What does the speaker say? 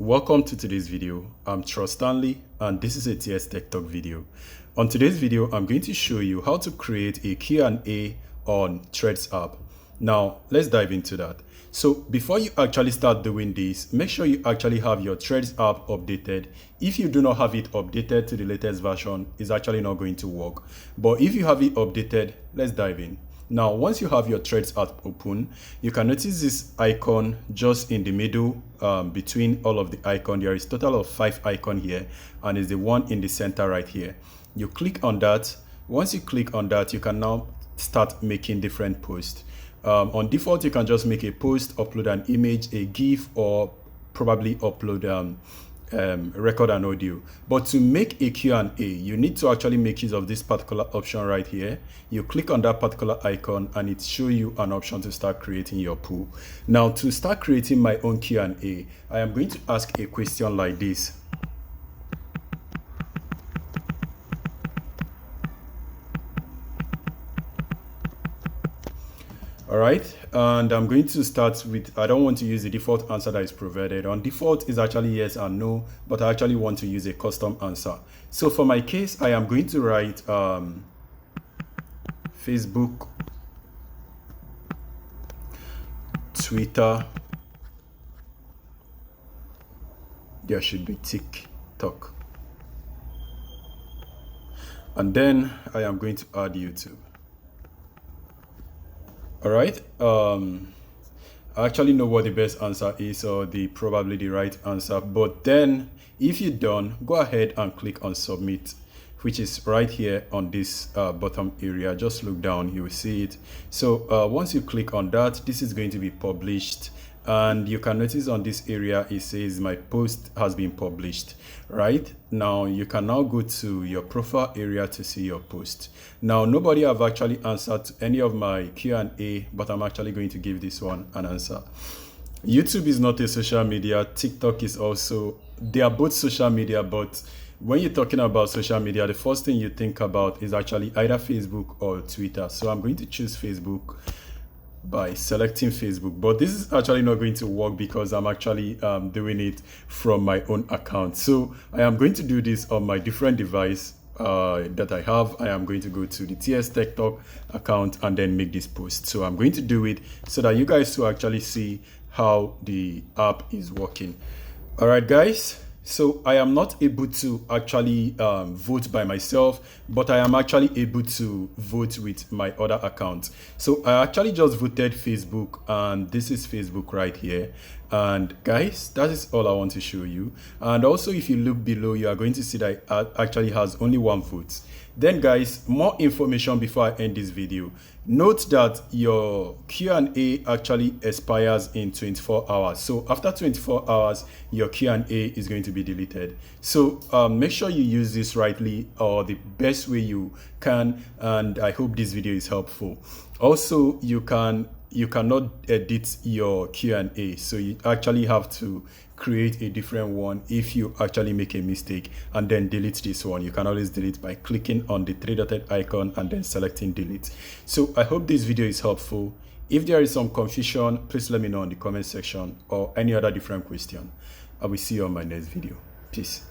welcome to today's video. I'm Trust Stanley and this is a TS Tech Talk video. On today's video, I'm going to show you how to create a Q&A on Threads app. Now, let's dive into that. So before you actually start doing this, make sure you actually have your Threads app updated. If you do not have it updated to the latest version, it's actually not going to work. But if you have it updated, let's dive in. Now, once you have your Threads app open, you can notice this icon just in the middle between all of the icons. There is a total of 5 icons here, and is the one in the center right here. You click on that. Once you click on that, you can now start making different posts. On default, you can just make a post, upload an image, a GIF, or probably upload record an audio. But to make a Q&A, you need to actually make use of this particular option right here. You click on that particular icon and it shows you an option to start creating your poll. Now, to start creating my own Q&A, I am going to ask a question like this. All right, and I'm going to start with, I don't want to use the default answer that is provided. On default is actually yes and no, but I actually want to use a custom answer. So for my case, I am going to write Facebook, Twitter, there should be TikTok. And then I am going to add YouTube. All right, I actually know what the best answer is, or probably the right answer. But then if you're done, go ahead and click on submit, which is right here on this bottom area. Just look down, you will see it. So once you click on that, this is going to be published. And you can notice on this area, it says my post has been published. Right now, you can now go to your profile area to see your post. Now, nobody have actually answered to any of my Q&A, but I'm actually going to give this one an answer. YouTube is not a social media. TikTok is also, they are both social media, but when you're talking about social media, the first thing you think about is actually either Facebook or Twitter. So I'm going to choose Facebook by selecting Facebook, but this is actually not going to work because I'm actually doing it from my own account. So I am going to do this on my different device that I have. I am going to go to the TS Tech Talk account and then make this post. So I'm going to do it so that you guys will actually see how the app is working. All right, guys. So I am not able to actually vote by myself, but I am actually able to vote with my other account. So I actually just voted Facebook, and this is Facebook right here. And guys, that is all I want to show you. And also, if you look below, you are going to see that it actually has only 1 vote. Then guys, more information before I end this video. Note that your Q&A actually expires in 24 hours. So after 24 hours, your Q&A is going to be deleted. So make sure you use this rightly, or the best way you can. And I hope this video is helpful. Also, you cannot edit your Q&A, so you actually have to create a different one if you actually make a mistake, and then delete this one. You can always delete by clicking on the 3-dotted icon and then selecting delete. So I hope this video is helpful. If there is some confusion, please let me know in the comment section, or any other different question. I will see you on my next video. Peace.